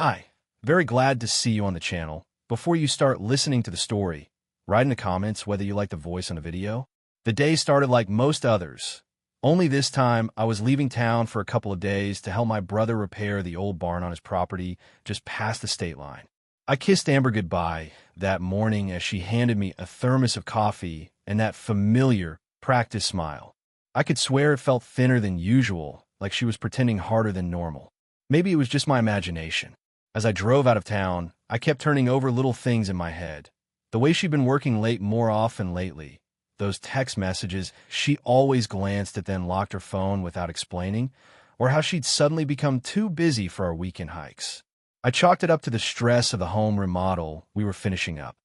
Hi, very glad to see you on the channel. Before you start listening to the story, write in the comments whether you like the voice on the video. The day started like most others. Only this time, I was leaving town for a couple of days to help my brother repair the old barn on his property just past the state line. I kissed Amber goodbye that morning as she handed me a thermos of coffee and that familiar, practiced smile. I could swear it felt thinner than usual, like she was pretending harder than normal. Maybe it was just my imagination. As I drove out of town, I kept turning over little things in my head. The way she'd been working late more often lately, those text messages she always glanced at then locked her phone without explaining, or how she'd suddenly become too busy for our weekend hikes. I chalked it up to the stress of the home remodel we were finishing up.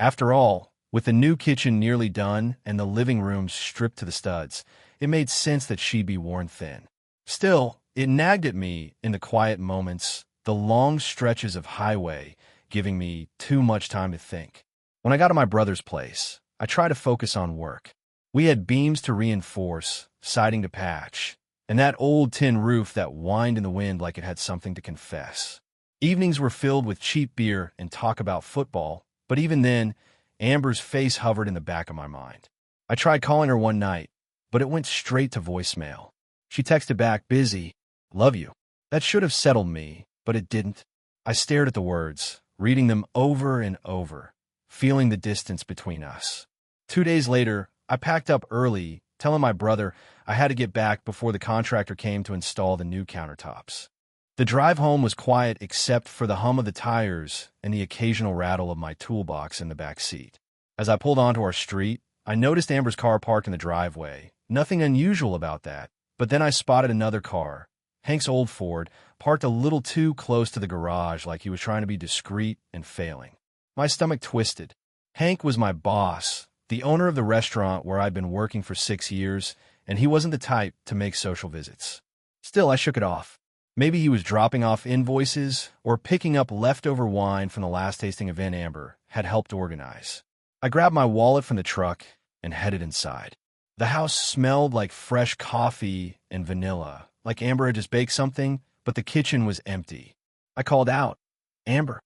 After all, with the new kitchen nearly done and the living room stripped to the studs, it made sense that she'd be worn thin. Still, it nagged at me in the quiet moments, the long stretches of highway giving me too much time to think. When I got to my brother's place, I tried to focus on work. We had beams to reinforce, siding to patch, and that old tin roof that whined in the wind like it had something to confess. Evenings were filled with cheap beer and talk about football, but even then, Amber's face hovered in the back of my mind. I tried calling her one night, but it went straight to voicemail. She texted back, "Busy. Love you." That should have settled me, but it didn't. I stared at the words, reading them over and over, feeling the distance between us. 2 days later, I packed up early, telling my brother I had to get back before the contractor came to install the new countertops. The drive home was quiet except for the hum of the tires and the occasional rattle of my toolbox in the back seat. As I pulled onto our street, I noticed Amber's car parked in the driveway. Nothing unusual about that, but then I spotted another car, Hank's old Ford, parked a little too close to the garage like he was trying to be discreet and failing. My stomach twisted. Hank was my boss, the owner of the restaurant where I'd been working for 6 years, and he wasn't the type to make social visits. Still, I shook it off. Maybe he was dropping off invoices or picking up leftover wine from the last tasting event Amber had helped organize. I grabbed my wallet from the truck and headed inside. The house smelled like fresh coffee and vanilla, like Amber had just baked something, but the kitchen was empty. I called out, "Amber."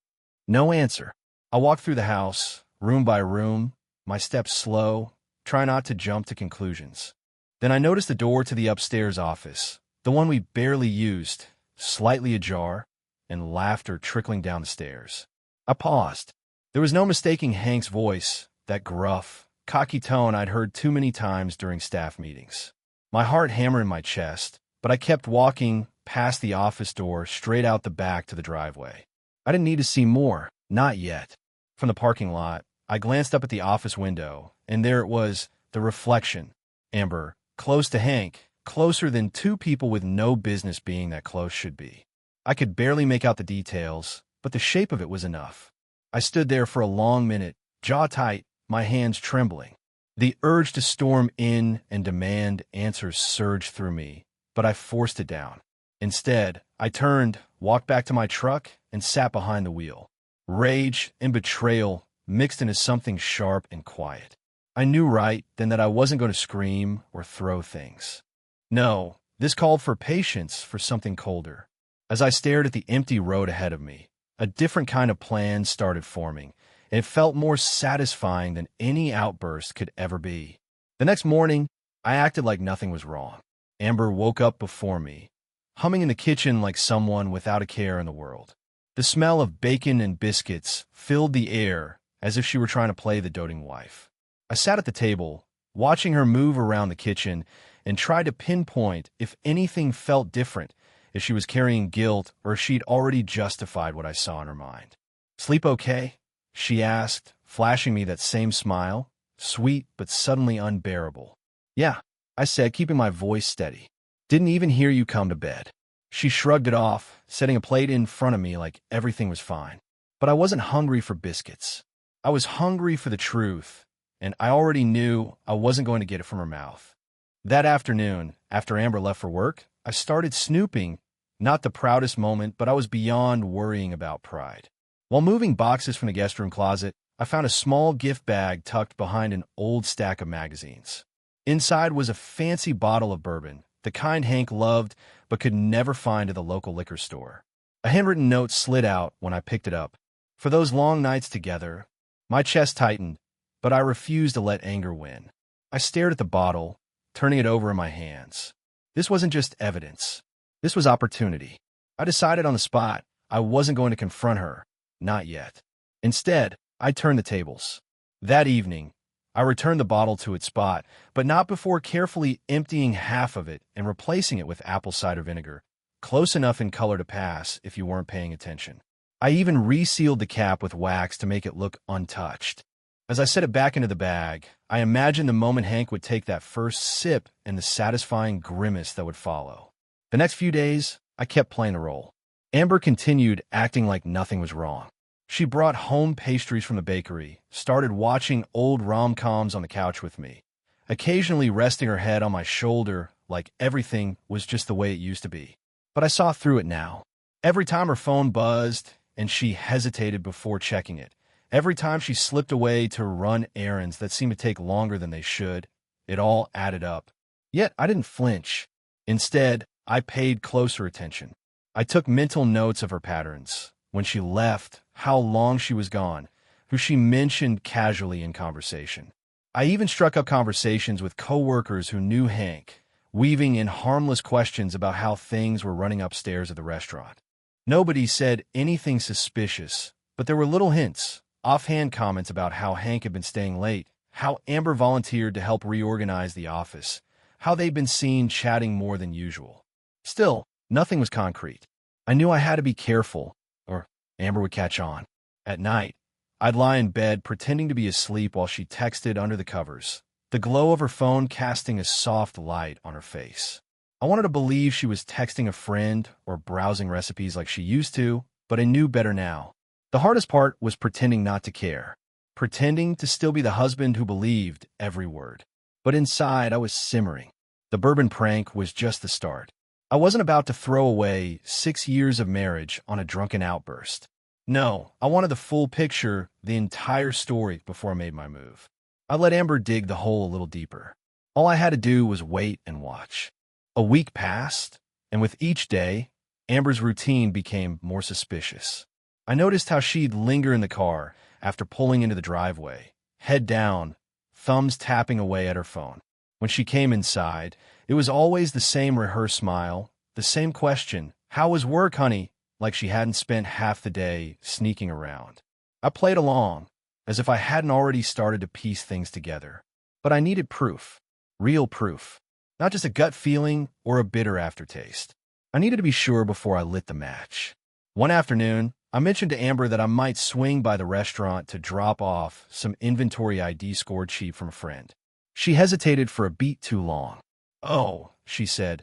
No answer. I walked through the house, room by room, my steps slow, try not to jump to conclusions. Then I noticed the door to the upstairs office, the one we barely used, slightly ajar, and laughter trickling down the stairs. I paused. There was no mistaking Hank's voice, that gruff, cocky tone I'd heard too many times during staff meetings. My heart hammered in my chest, but I kept walking past the office door straight out the back to the driveway. I didn't need to see more, not yet. From the parking lot, I glanced up at the office window, and there it was, the reflection. Amber, close to Hank, closer than two people with no business being that close should be. I could barely make out the details, but the shape of it was enough. I stood there for a long minute, jaw tight, my hands trembling. The urge to storm in and demand answers surged through me, but I forced it down. Instead, I turned, walked back to my truck, and sat behind the wheel. Rage and betrayal mixed into something sharp and quiet. I knew right then that I wasn't going to scream or throw things. No, this called for patience, for something colder. As I stared at the empty road ahead of me, a different kind of plan started forming, and it felt more satisfying than any outburst could ever be. The next morning, I acted like nothing was wrong. Amber woke up before me, humming in the kitchen like someone without a care in the world. The smell of bacon and biscuits filled the air as if she were trying to play the doting wife. I sat at the table, watching her move around the kitchen, and tried to pinpoint if anything felt different, if she was carrying guilt or if she'd already justified what I saw in her mind. "Sleep okay?" she asked, flashing me that same smile, sweet but suddenly unbearable. "Yeah," I said, keeping my voice steady. "Didn't even hear you come to bed." She shrugged it off, setting a plate in front of me like everything was fine. But I wasn't hungry for biscuits. I was hungry for the truth, and I already knew I wasn't going to get it from her mouth. That afternoon, after Amber left for work, I started snooping. Not the proudest moment, but I was beyond worrying about pride. While moving boxes from the guest room closet, I found a small gift bag tucked behind an old stack of magazines. Inside was a fancy bottle of bourbon, the kind Hank loved but could never find at the local liquor store. A handwritten note slid out when I picked it up. For those long nights together, my chest tightened, but I refused to let anger win. I stared at the bottle, turning it over in my hands. This wasn't just evidence. This was opportunity. I decided on the spot I wasn't going to confront her. Not yet. Instead, I turned the tables. That evening, I returned the bottle to its spot, but not before carefully emptying half of it and replacing it with apple cider vinegar, close enough in color to pass if you weren't paying attention. I even resealed the cap with wax to make it look untouched. As I set it back into the bag, I imagined the moment Hank would take that first sip and the satisfying grimace that would follow. The next few days, I kept playing the role. Amber continued acting like nothing was wrong. She brought home pastries from the bakery, started watching old rom-coms on the couch with me, occasionally resting her head on my shoulder like everything was just the way it used to be. But I saw through it now. Every time her phone buzzed and she hesitated before checking it, every time she slipped away to run errands that seemed to take longer than they should, it all added up. Yet I didn't flinch. Instead, I paid closer attention. I took mental notes of her patterns. When she left, how long she was gone, who she mentioned casually in conversation. I even struck up conversations with coworkers who knew Hank, weaving in harmless questions about how things were running upstairs at the restaurant. Nobody said anything suspicious, but there were little hints, offhand comments about how Hank had been staying late, how Amber volunteered to help reorganize the office, how they'd been seen chatting more than usual. Still, nothing was concrete. I knew I had to be careful, or Amber would catch on. At night, I'd lie in bed pretending to be asleep while she texted under the covers, the glow of her phone casting a soft light on her face. I wanted to believe she was texting a friend or browsing recipes like she used to, but I knew better now. The hardest part was pretending not to care, pretending to still be the husband who believed every word. But inside, I was simmering. The bourbon prank was just the start. I wasn't about to throw away 6 years of marriage on a drunken outburst. No, I wanted the full picture, the entire story before I made my move. I let Amber dig the hole a little deeper. All I had to do was wait and watch. A week passed, and with each day, Amber's routine became more suspicious. I noticed how she'd linger in the car after pulling into the driveway, head down, thumbs tapping away at her phone. When she came inside, it was always the same rehearsed smile, the same question, "How was work, honey?" like she hadn't spent half the day sneaking around. I played along, as if I hadn't already started to piece things together. But I needed proof, real proof, not just a gut feeling or a bitter aftertaste. I needed to be sure before I lit the match. One afternoon, I mentioned to Amber that I might swing by the restaurant to drop off some inventory ID scored sheet from a friend. She hesitated for a beat too long. "Oh," she said,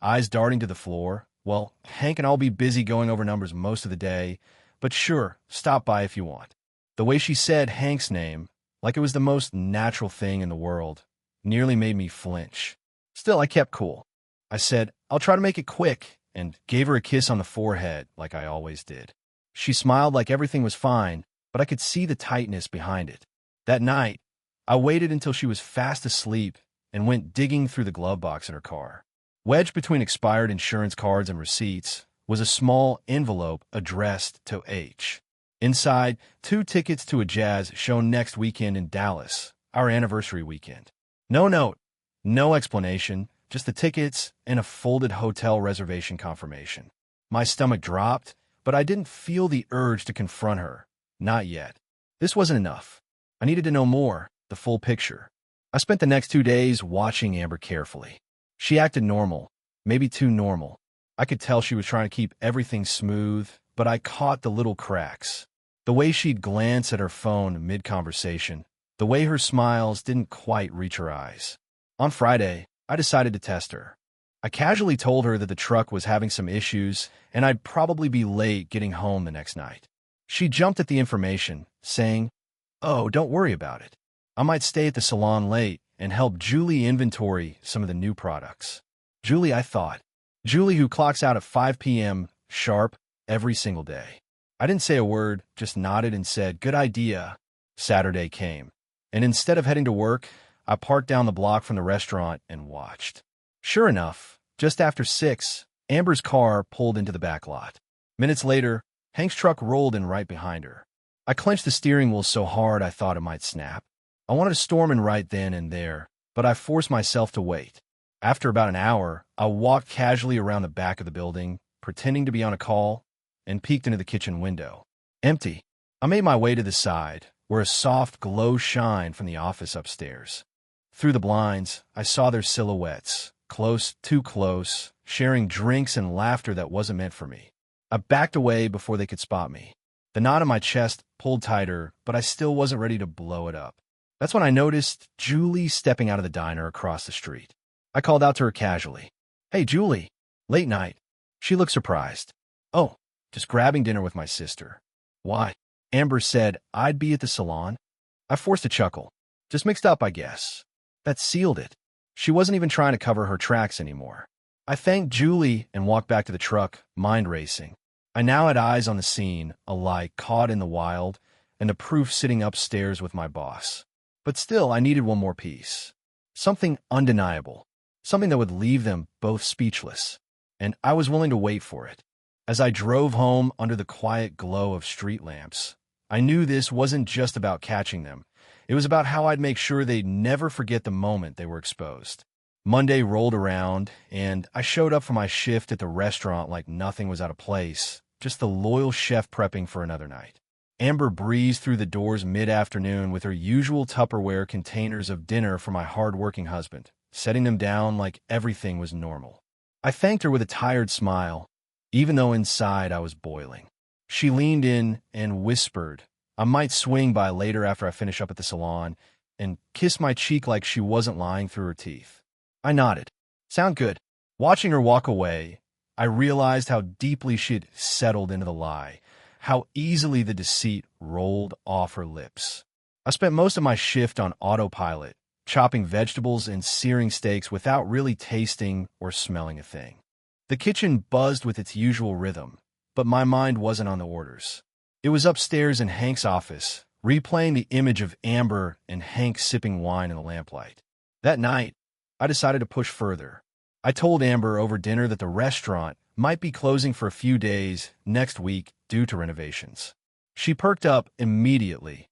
eyes darting to the floor. "Well, Hank and I'll be busy going over numbers most of the day, but sure, stop by if you want." The way she said Hank's name, like it was the most natural thing in the world, nearly made me flinch. Still, I kept cool. I said, "I'll try to make it quick," and gave her a kiss on the forehead like I always did. She smiled like everything was fine, but I could see the tightness behind it. That night, I waited until she was fast asleep and went digging through the glove box in her car. Wedged between expired insurance cards and receipts was a small envelope addressed to H. Inside, 2 tickets to a jazz show next weekend in Dallas, our anniversary weekend. No note, no explanation, just the tickets and a folded hotel reservation confirmation. My stomach dropped, but I didn't feel the urge to confront her. Not yet. This wasn't enough. I needed to know more, the full picture. I spent the next 2 days watching Amber carefully. She acted normal, maybe too normal. I could tell she was trying to keep everything smooth, but I caught the little cracks. The way she'd glance at her phone mid-conversation, the way her smiles didn't quite reach her eyes. On Friday, I decided to test her. I casually told her that the truck was having some issues and I'd probably be late getting home the next night. She jumped at the information, saying, "Oh, don't worry about it. I might stay at the salon late and help Julie inventory some of the new products." Julie, I thought. Julie who clocks out at 5 p.m. sharp every single day. I didn't say a word, just nodded and said, "Good idea." Saturday came, and instead of heading to work, I parked down the block from the restaurant and watched. Sure enough, just after 6, Amber's car pulled into the back lot. Minutes later, Hank's truck rolled in right behind her. I clenched the steering wheel so hard I thought it might snap. I wanted to storm in right then and there, but I forced myself to wait. After about an hour, I walked casually around the back of the building, pretending to be on a call, and peeked into the kitchen window. Empty. I made my way to the side, where a soft glow shined from the office upstairs. Through the blinds, I saw their silhouettes, close, too close, sharing drinks and laughter that wasn't meant for me. I backed away before they could spot me. The knot in my chest pulled tighter, but I still wasn't ready to blow it up. That's when I noticed Julie stepping out of the diner across the street. I called out to her casually. "Hey, Julie, late night." She looked surprised. "Oh, just grabbing dinner with my sister." "Why?" Amber said I'd be at the salon. I forced a chuckle. "Just mixed up, I guess." That sealed it. She wasn't even trying to cover her tracks anymore. I thanked Julie and walked back to the truck, mind racing. I now had eyes on the scene, a lie caught in the wild, and the proof sitting upstairs with my boss. But still, I needed one more piece. Something undeniable. Something that would leave them both speechless. And I was willing to wait for it. As I drove home under the quiet glow of street lamps, I knew this wasn't just about catching them. It was about how I'd make sure they'd never forget the moment they were exposed. Monday rolled around, and I showed up for my shift at the restaurant like nothing was out of place, just the loyal chef prepping for another night. Amber breezed through the doors mid-afternoon with her usual Tupperware containers of dinner for my hard-working husband, setting them down like everything was normal. I thanked her with a tired smile, even though inside I was boiling. She leaned in and whispered I might swing by later after I finish up at the salon, and kissed my cheek like she wasn't lying through her teeth. I nodded. "Sound good." Watching her walk away, I realized how deeply she'd settled into the lie, how easily the deceit rolled off her lips. I spent most of my shift on autopilot, chopping vegetables and searing steaks without really tasting or smelling a thing. The kitchen buzzed with its usual rhythm, but my mind wasn't on the orders. It was upstairs in Hank's office, replaying the image of Amber and Hank sipping wine in the lamplight. That night, I decided to push further. I told Amber over dinner that the restaurant might be closing for a few days next week due to renovations. She perked up immediately,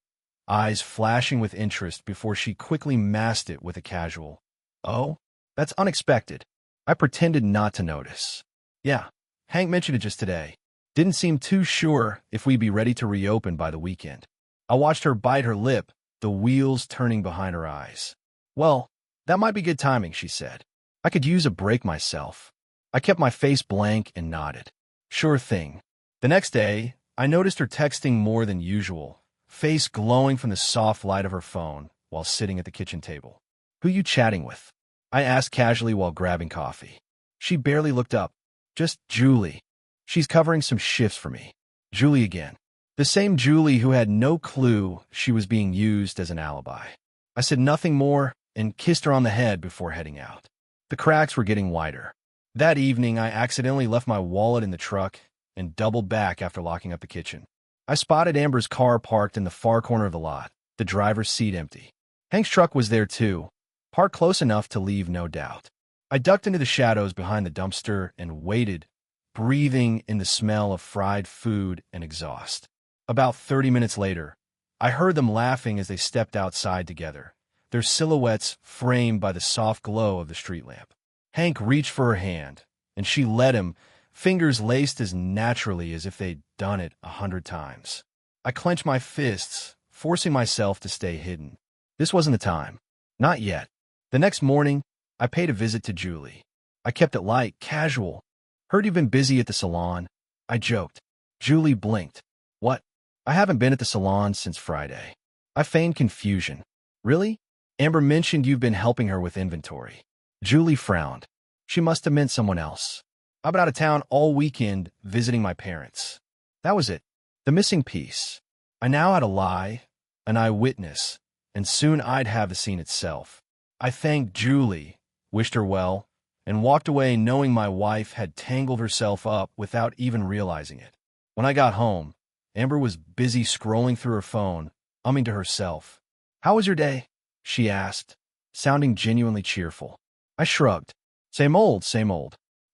eyes flashing with interest before she quickly masked it with a casual, "Oh, that's unexpected." I pretended not to notice. "Yeah, Hank mentioned it just today. Didn't seem too sure if we'd be ready to reopen by the weekend." I watched her bite her lip, the wheels turning behind her eyes. "Well, that might be good timing," she said. "I could use a break myself." I kept my face blank and nodded. "Sure thing." The next day, I noticed her texting more than usual, face glowing from the soft light of her phone while sitting at the kitchen table. "Who you chatting with?" I asked casually while grabbing coffee. She barely looked up. "Just Julie. She's covering some shifts for me." Julie again. The same Julie who had no clue she was being used as an alibi. I said nothing more and kissed her on the head before heading out. The cracks were getting wider. That evening, I accidentally left my wallet in the truck and doubled back after locking up the kitchen. I spotted Amber's car parked in the far corner of the lot, the driver's seat empty. Hank's truck was there too, parked close enough to leave no doubt. I ducked into the shadows behind the dumpster and waited, breathing in the smell of fried food and exhaust. About 30 minutes later, I heard them laughing as they stepped outside together, their silhouettes framed by the soft glow of the street lamp. Hank reached for her hand, and she let him, fingers laced as naturally as if they'd done it 100 times. I clenched my fists, forcing myself to stay hidden. This wasn't the time. Not yet. The next morning, I paid a visit to Julie. I kept it light, casual. "Heard you've been busy at the salon." I joked. Julie blinked. "What?" "I haven't been at the salon since Friday." I feigned confusion. "Really? Amber mentioned you've been helping her with inventory." Julie frowned. She must have meant someone else. "I've been out of town all weekend visiting my parents." That was it. The missing piece. I now had a lie, an eyewitness, and soon I'd have the scene itself. I thanked Julie, wished her well, and walked away knowing my wife had tangled herself up without even realizing it. When I got home, Amber was busy scrolling through her phone, humming to herself. "How was your day?" she asked, sounding genuinely cheerful. I shrugged. Same old,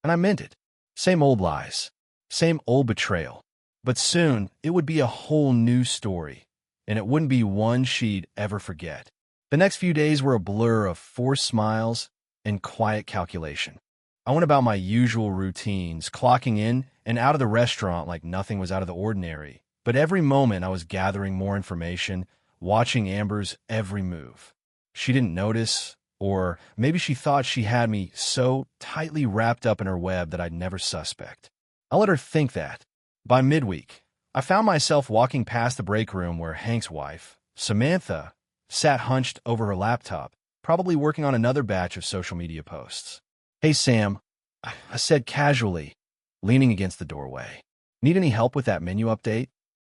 and I meant it. Same old lies. Same old betrayal. But soon, it would be a whole new story, and it wouldn't be one she'd ever forget. The next few days were a blur of forced smiles and quiet calculation. I went about my usual routines, clocking in and out of the restaurant like nothing was out of the ordinary. But every moment I was gathering more information, watching Amber's every move. She didn't notice, or maybe she thought she had me so tightly wrapped up in her web that I'd never suspect. I let her think that. By midweek, I found myself walking past the break room where Hank's wife, Samantha, sat hunched over her laptop, probably working on another batch of social media posts. "Hey, Sam," I said casually, leaning against the doorway. "Need any help with that menu update?"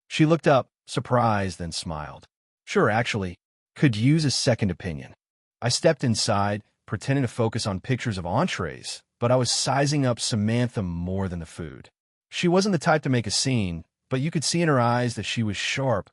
She looked up, surprised, then smiled. "Sure, actually. Could use a second opinion." I stepped inside, pretending to focus on pictures of entrees, but I was sizing up Samantha more than the food. She wasn't the type to make a scene, but you could see in her eyes that she was sharp,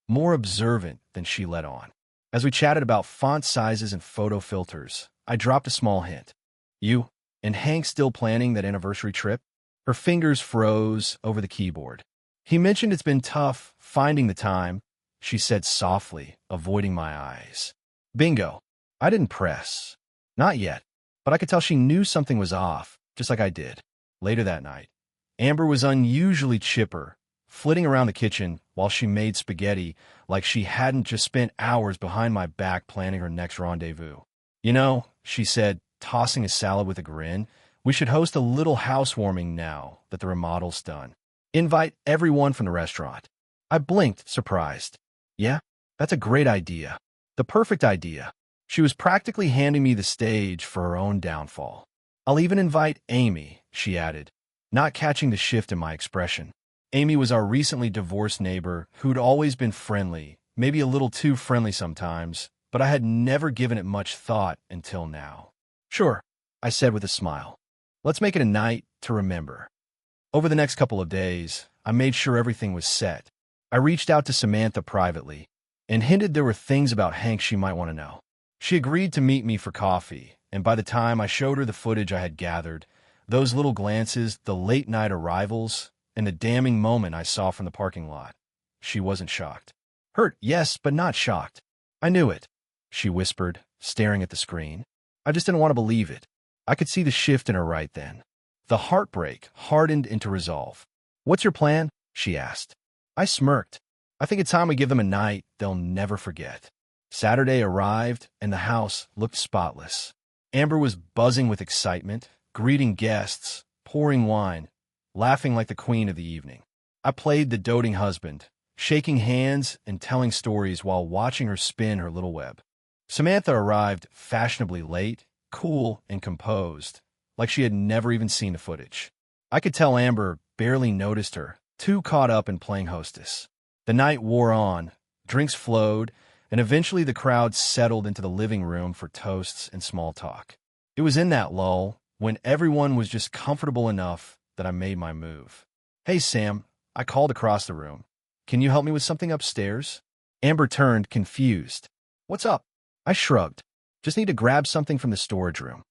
more observant than she let on. As we chatted about font sizes and photo filters, I dropped a small hint. "You and Hank still planning that anniversary trip?" Her fingers froze over the keyboard. "He mentioned it's been tough finding the time," she said softly, avoiding my eyes. Bingo. I didn't press. Not yet. But I could tell she knew something was off, just like I did. Later that night, Amber was unusually chipper, flitting around the kitchen while she made spaghetti like she hadn't just spent hours behind my back planning her next rendezvous. "You know," she said, tossing a salad with a grin, "we should host a little housewarming now that the remodel's done. Invite everyone from the restaurant." I blinked, surprised. "Yeah, that's a great idea. The perfect idea." She was practically handing me the stage for her own downfall. "I'll even invite Amy," she added, not catching the shift in my expression. Amy was our recently divorced neighbor who'd always been friendly, maybe a little too friendly sometimes, but I had never given it much thought until now. "Sure," I said with a smile. "Let's make it a night to remember." Over the next couple of days, I made sure everything was set. I reached out to Samantha privately and hinted there were things about Hank she might want to know. She agreed to meet me for coffee, and by the time I showed her the footage I had gathered, those little glances, the late-night arrivals, and the damning moment I saw from the parking lot, she wasn't shocked. "Hurt, yes, but not shocked." "I knew it," she whispered, staring at the screen. I just didn't want to believe it. I could see the shift in her right then. The heartbreak hardened into resolve. "What's your plan?" she asked. I smirked. "I think it's time we give them a night they'll never forget." Saturday arrived, and the house looked spotless. Amber was buzzing with excitement, greeting guests, pouring wine, laughing like the queen of the evening. I played the doting husband, shaking hands and telling stories while watching her spin her little web. Samantha arrived fashionably late, cool and composed, like she had never even seen the footage. I could tell Amber barely noticed her, too caught up in playing hostess. The night wore on, drinks flowed, and eventually the crowd settled into the living room for toasts and small talk. It was in that lull, when everyone was just comfortable enough, that I made my move. "Hey, Sam," I called across the room. "Can you help me with something upstairs?" Amber turned, confused. "What's up?" I shrugged. "Just need to grab something from the storage room."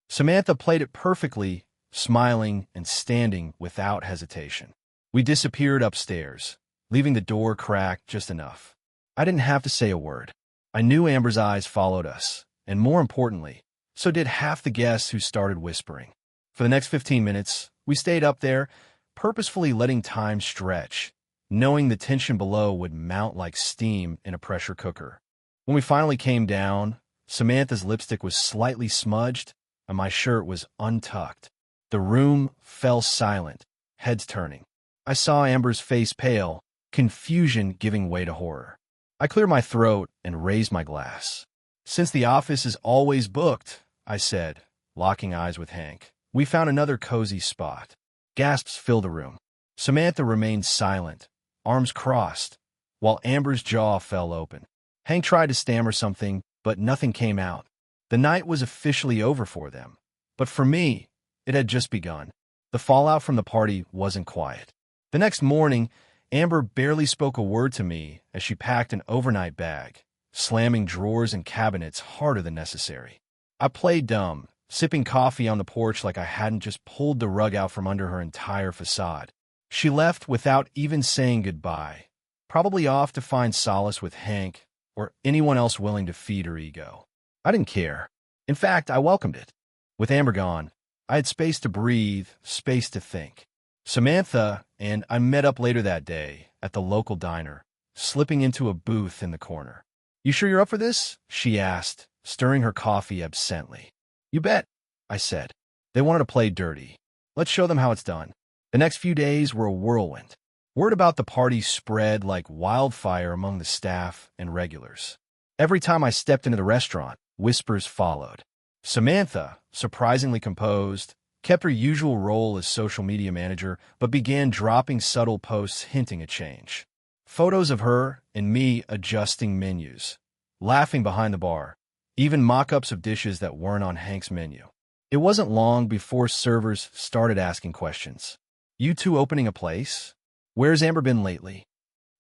Samantha played it perfectly, smiling and standing without hesitation. We disappeared upstairs, leaving the door cracked just enough. I didn't have to say a word. I knew Amber's eyes followed us, and more importantly, so did half the guests who started whispering. For the next 15 minutes, we stayed up there, purposefully letting time stretch, knowing the tension below would mount like steam in a pressure cooker. When we finally came down, Samantha's lipstick was slightly smudged, and my shirt was untucked. The room fell silent, heads turning. I saw Amber's face pale, confusion giving way to horror. I cleared my throat and raised my glass. "Since the office is always booked," I said, locking eyes with Hank, "we found another cozy spot." Gasps filled the room. Samantha remained silent, arms crossed, while Amber's jaw fell open. Hank tried to stammer something, but nothing came out. The night was officially over for them. But for me, it had just begun. The fallout from the party wasn't quiet. The next morning, Amber barely spoke a word to me as she packed an overnight bag, slamming drawers and cabinets harder than necessary. I played dumb, sipping coffee on the porch like I hadn't just pulled the rug out from under her entire facade. She left without even saying goodbye, probably off to find solace with Hank or anyone else willing to feed her ego. I didn't care. In fact, I welcomed it. With Amber gone, I had space to breathe, space to think. Samantha and I met up later that day at the local diner, slipping into a booth in the corner. "You sure you're up for this?" she asked, stirring her coffee absently. "You bet," I said. They wanted to play dirty. Let's show them how it's done. The next few days were a whirlwind. Word about the party spread like wildfire among the staff and regulars. Every time I stepped into the restaurant, whispers followed. Samantha, surprisingly composed, kept her usual role as social media manager, but began dropping subtle posts hinting at change. Photos of her and me adjusting menus, laughing behind the bar, even mock-ups of dishes that weren't on Hank's menu. It wasn't long before servers started asking questions. "You two opening a place? Where's Amber been lately?"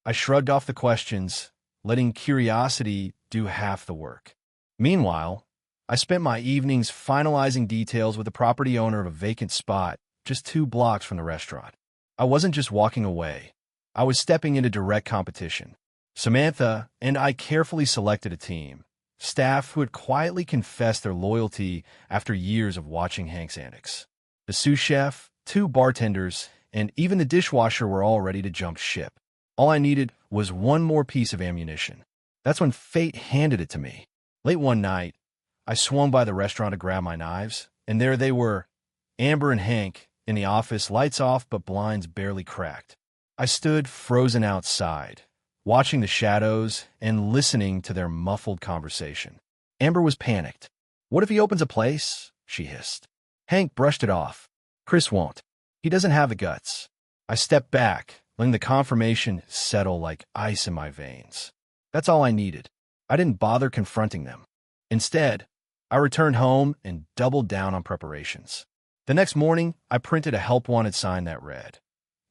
I shrugged off the questions, letting curiosity do half the work. Meanwhile, I spent my evenings finalizing details with the property owner of a vacant spot just 2 blocks from the restaurant. I wasn't just walking away. I was stepping into direct competition. Samantha and I carefully selected a team, staff who had quietly confessed their loyalty after years of watching Hank's antics. The sous chef, 2 bartenders, and even the dishwasher were all ready to jump ship. All I needed was one more piece of ammunition. That's when fate handed it to me. Late one night, I swung by the restaurant to grab my knives, and there they were, Amber and Hank, in the office, lights off but blinds barely cracked. I stood frozen outside, watching the shadows and listening to their muffled conversation. Amber was panicked. "What if he opens a place?" she hissed. Hank brushed it off. "Chris won't. He doesn't have the guts." I stepped back, letting the confirmation settle like ice in my veins. That's all I needed. I didn't bother confronting them. Instead, I returned home and doubled down on preparations. The next morning, I printed a help wanted sign that read,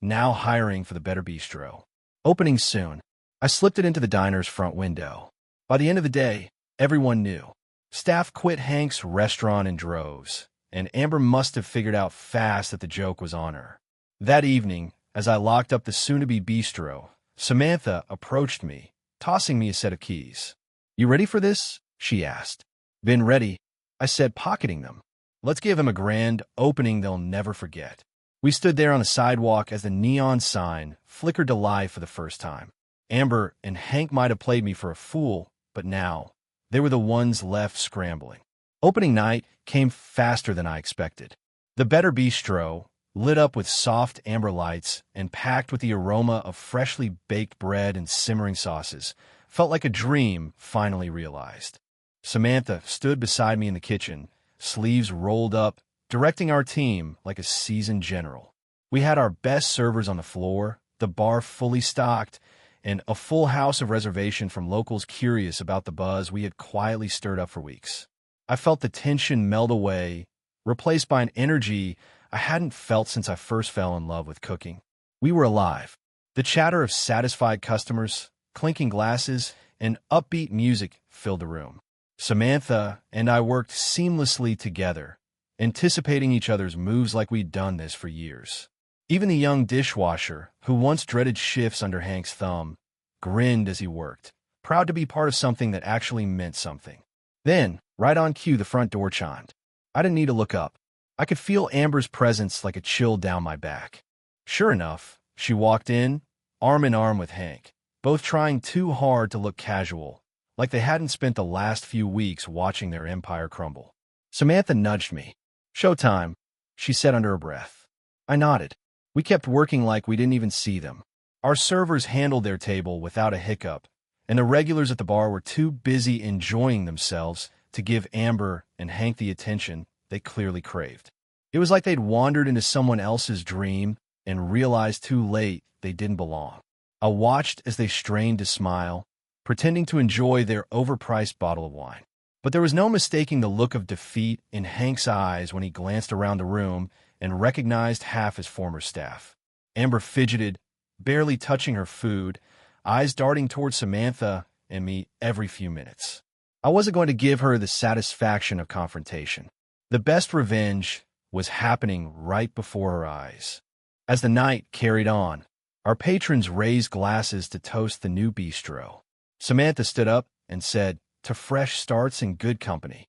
"Now hiring for the Better Bistro. Opening soon." I slipped it into the diner's front window. By the end of the day, everyone knew. Staff quit Hank's restaurant in droves, and Amber must have figured out fast that the joke was on her. That evening, as I locked up the soon-to-be bistro, Samantha approached me, tossing me a set of keys. "You ready for this?" she asked. "Been ready," I said, pocketing them. "Let's give him a grand opening they'll never forget." We stood there on the sidewalk as the neon sign flickered to life for the first time. Amber and Hank might have played me for a fool, but now they were the ones left scrambling. Opening night came faster than I expected. The Better Bistro, lit up with soft amber lights and packed with the aroma of freshly baked bread and simmering sauces, felt like a dream finally realized. Samantha stood beside me in the kitchen, sleeves rolled up, directing our team like a seasoned general. We had our best servers on the floor, the bar fully stocked, and a full house of reservation from locals curious about the buzz we had quietly stirred up for weeks. I felt the tension melt away, replaced by an energy I hadn't felt since I first fell in love with cooking. We were alive. The chatter of satisfied customers, clinking glasses, and upbeat music filled the room. Samantha and I worked seamlessly together, anticipating each other's moves like we'd done this for years. Even the young dishwasher, who once dreaded shifts under Hank's thumb, grinned as he worked, proud to be part of something that actually meant something. Then, right on cue, the front door chimed. I didn't need to look up. I could feel Amber's presence like a chill down my back. Sure enough, she walked in, arm in arm with Hank, both trying too hard to look casual, like they hadn't spent the last few weeks watching their empire crumble. Samantha nudged me. "Showtime," she said under her breath. I nodded. We kept working like we didn't even see them. Our servers handled their table without a hiccup, and the regulars at the bar were too busy enjoying themselves to give Amber and Hank the attention they clearly craved. It was like they'd wandered into someone else's dream and realized too late they didn't belong. I watched as they strained to smile, pretending to enjoy their overpriced bottle of wine. But there was no mistaking the look of defeat in Hank's eyes when he glanced around the room and recognized half his former staff. Amber fidgeted, barely touching her food, eyes darting towards Samantha and me every few minutes. I wasn't going to give her the satisfaction of confrontation. The best revenge was happening right before her eyes. As the night carried on, our patrons raised glasses to toast the new bistro. Samantha stood up and said, "To fresh starts and good company."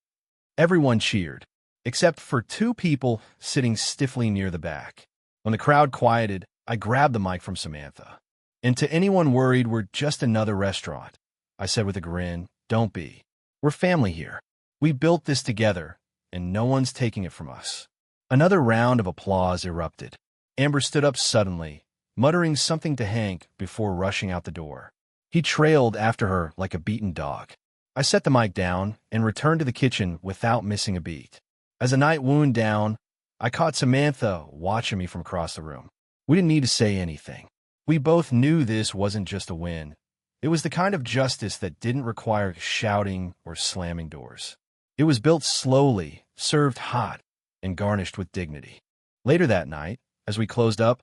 Everyone cheered, except for two people sitting stiffly near the back. When the crowd quieted, I grabbed the mic from Samantha. "And to anyone worried we're just another restaurant," I said with a grin, "don't be. We're family here. We built this together, and no one's taking it from us." Another round of applause erupted. Amber stood up suddenly, muttering something to Hank before rushing out the door. He trailed after her like a beaten dog. I set the mic down and returned to the kitchen without missing a beat. As the night wound down, I caught Samantha watching me from across the room. We didn't need to say anything. We both knew this wasn't just a win. It was the kind of justice that didn't require shouting or slamming doors. It was built slowly, served hot, and garnished with dignity. Later that night, as we closed up,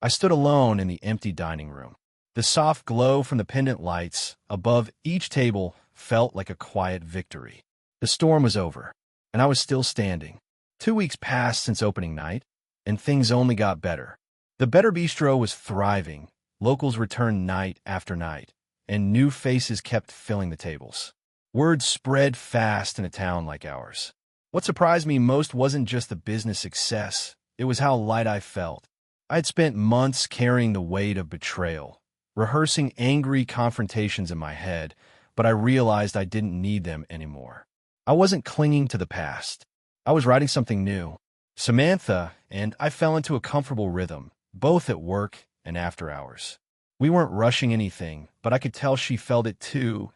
I stood alone in the empty dining room. The soft glow from the pendant lights above each table felt like a quiet victory. The storm was over, and I was still standing. 2 weeks passed since opening night, and things only got better. The Better Bistro was thriving, locals returned night after night, and new faces kept filling the tables. Word spread fast in a town like ours. What surprised me most wasn't just the business success, it was how light I felt. I had spent months carrying the weight of betrayal, rehearsing angry confrontations in my head, but I realized I didn't need them anymore. I wasn't clinging to the past. I was writing something new. Samantha and I fell into a comfortable rhythm, both at work and after hours. We weren't rushing anything, but I could tell she felt it too.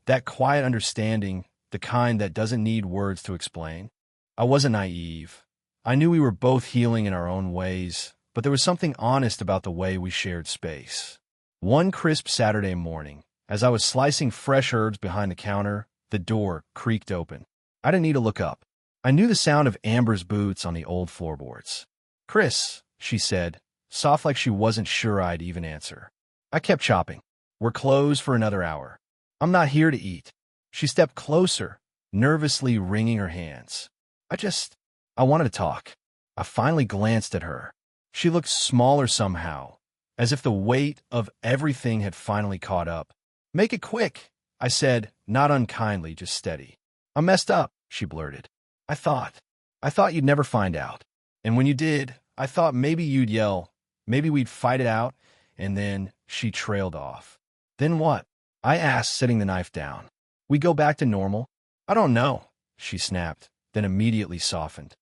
That quiet understanding, the kind that doesn't need words to explain. I wasn't naive. I knew we were both healing in our own ways, but there was something honest about the way we shared space. One crisp Saturday morning, as I was slicing fresh herbs behind the counter, the door creaked open. I didn't need to look up. I knew the sound of Amber's boots on the old floorboards. "Chris," she said, soft like she wasn't sure I'd even answer. I kept chopping. "We're closed for another hour. I'm not here to eat." She stepped closer, nervously wringing her hands. I wanted to talk." I finally glanced at her. She looked smaller somehow, as if the weight of everything had finally caught up. "Make it quick," I said, not unkindly, just steady. "I messed up," she blurted. I thought you'd never find out. And when you did, I thought maybe you'd yell, maybe we'd fight it out," and then she trailed off. "Then what?" I asked, setting the knife down. "We go back to normal?" "I don't know," she snapped, then immediately softened.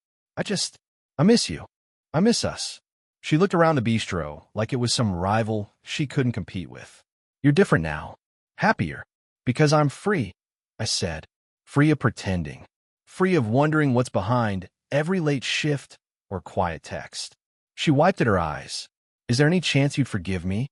I miss you. I miss us." She looked around the bistro like it was some rival she couldn't compete with. "You're different now. Happier. Because I'm free," I said. Free of pretending. Free of wondering what's behind every late shift or quiet text. She wiped at her eyes. "Is there any chance you'd forgive me?"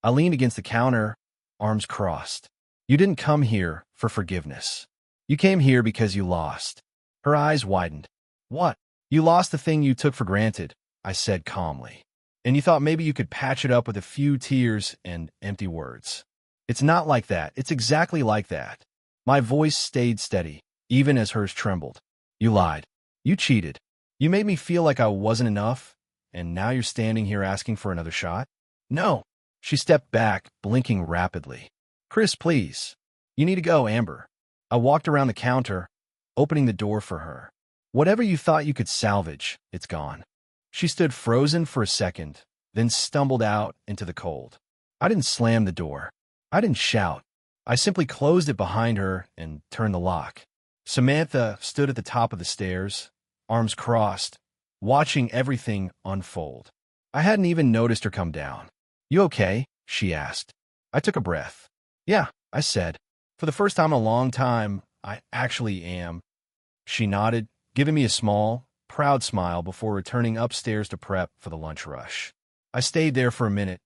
I leaned against the counter, arms crossed. "You didn't come here for forgiveness. You came here because you lost." Her eyes widened. "What?" "You lost the thing you took for granted," I said calmly. "And you thought maybe you could patch it up with a few tears and empty words." "It's not like that. It's exactly like that." My voice stayed steady, even as hers trembled. "You lied. You cheated. You made me feel like I wasn't enough, and now you're standing here asking for another shot?" "No." She stepped back, blinking rapidly. "Chris, please. You need to go, Amber." I walked around the counter, opening the door for her. "Whatever you thought you could salvage, it's gone." She stood frozen for a second, then stumbled out into the cold. I didn't slam the door. I didn't shout. I simply closed it behind her and turned the lock. Samantha stood at the top of the stairs, arms crossed, watching everything unfold. I hadn't even noticed her come down. "You okay?" she asked. I took a breath. "Yeah," I said. "For the first time in a long time, I actually am." She nodded, giving me a small, proud smile before returning upstairs to prep for the lunch rush. I stayed there for a minute,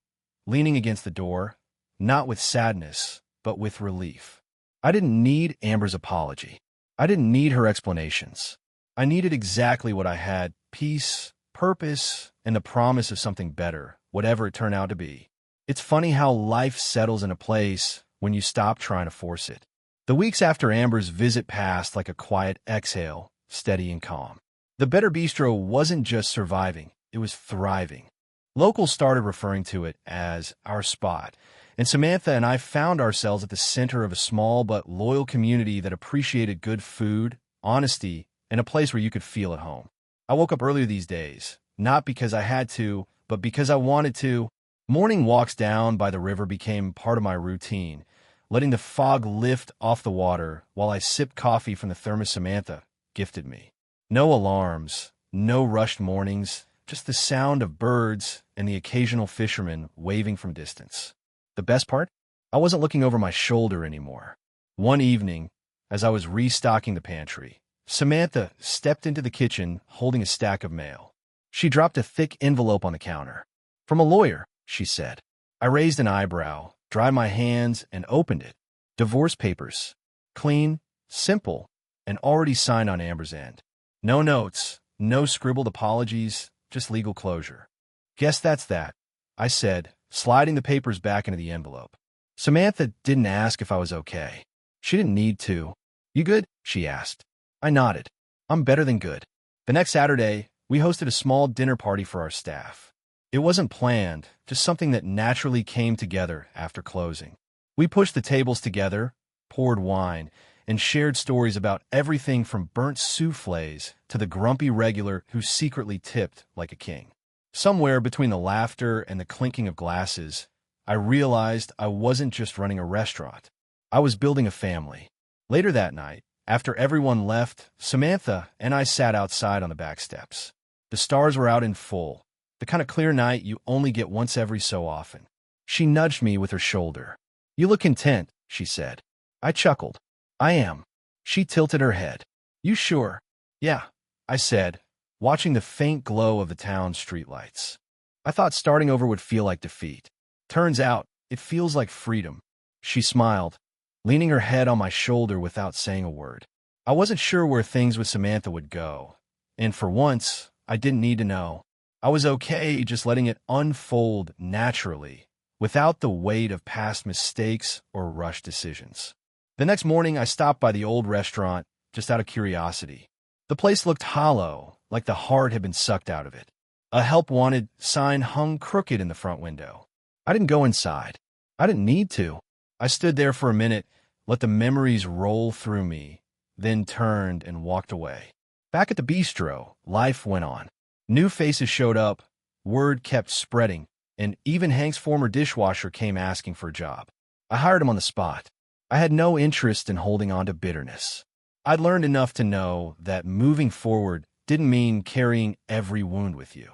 leaning against the door, not with sadness, but with relief. I didn't need Amber's apology. I didn't need her explanations. I needed exactly what I had: peace, purpose, and the promise of something better, whatever it turned out to be. It's funny how life settles in a place when you stop trying to force it. The weeks after Amber's visit passed like a quiet exhale, steady and calm. The Better Bistro wasn't just surviving, it was thriving. Locals started referring to it as our spot, and Samantha and I found ourselves at the center of a small but loyal community that appreciated good food, honesty, and a place where you could feel at home. I woke up earlier these days, not because I had to, but because I wanted to. Morning walks down by the river became part of my routine, letting the fog lift off the water while I sipped coffee from the thermos Samantha gifted me. No alarms, no rushed mornings, just the sound of birds and the occasional fisherman waving from distance. The best part? I wasn't looking over my shoulder anymore. One evening, as I was restocking the pantry, Samantha stepped into the kitchen holding a stack of mail. She dropped a thick envelope on the counter. "From a lawyer," she said. I raised an eyebrow, dried my hands, and opened it. Divorce papers. Clean, simple, and already signed on Amber's end. No notes, no scribbled apologies, just legal closure. "Guess that's that," I said, sliding the papers back into the envelope. Samantha didn't ask if I was okay. She didn't need to. "You good?" she asked. I nodded. "I'm better than good." The next Saturday, we hosted a small dinner party for our staff. It wasn't planned, just something that naturally came together after closing. We pushed the tables together, poured wine, and shared stories about everything from burnt soufflés to the grumpy regular who secretly tipped like a king. Somewhere between the laughter and the clinking of glasses, I realized I wasn't just running a restaurant. I was building a family. Later that night, after everyone left, Samantha and I sat outside on the back steps. The stars were out in full, the kind of clear night you only get once every so often. She nudged me with her shoulder. "You look content," she said. I chuckled. "I am." She tilted her head. "You sure?" "Yeah," I said, watching the faint glow of the town's streetlights. I thought starting over would feel like defeat. Turns out, it feels like freedom. She smiled, leaning her head on my shoulder without saying a word. I wasn't sure where things with Samantha would go, and for once, I didn't need to know. I was okay just letting it unfold naturally, without the weight of past mistakes or rushed decisions. The next morning, I stopped by the old restaurant, just out of curiosity. The place looked hollow, like the heart had been sucked out of it. A help wanted sign hung crooked in the front window. I didn't go inside. I didn't need to. I stood there for a minute, let the memories roll through me, then turned and walked away. Back at the bistro, life went on. New faces showed up, word kept spreading, and even Hank's former dishwasher came asking for a job. I hired him on the spot. I had no interest in holding on to bitterness. I'd learned enough to know that moving forward didn't mean carrying every wound with you.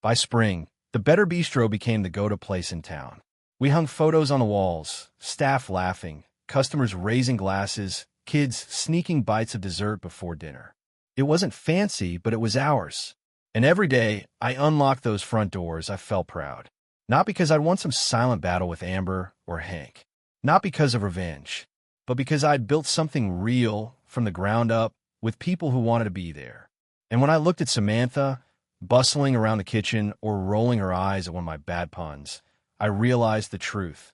By spring, the Better Bistro became the go-to place in town. We hung photos on the walls, staff laughing, customers raising glasses, kids sneaking bites of dessert before dinner. It wasn't fancy, but it was ours. And every day I unlocked those front doors, I felt proud. Not because I'd won some silent battle with Amber or Hank. Not because of revenge, but because I'd built something real from the ground up with people who wanted to be there. And when I looked at Samantha, bustling around the kitchen or rolling her eyes at one of my bad puns, I realized the truth.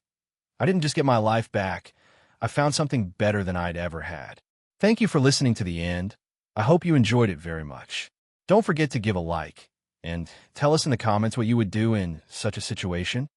I didn't just get my life back. I found something better than I'd ever had. Thank you for listening to the end. I hope you enjoyed it very much. Don't forget to give a like and tell us in the comments what you would do in such a situation.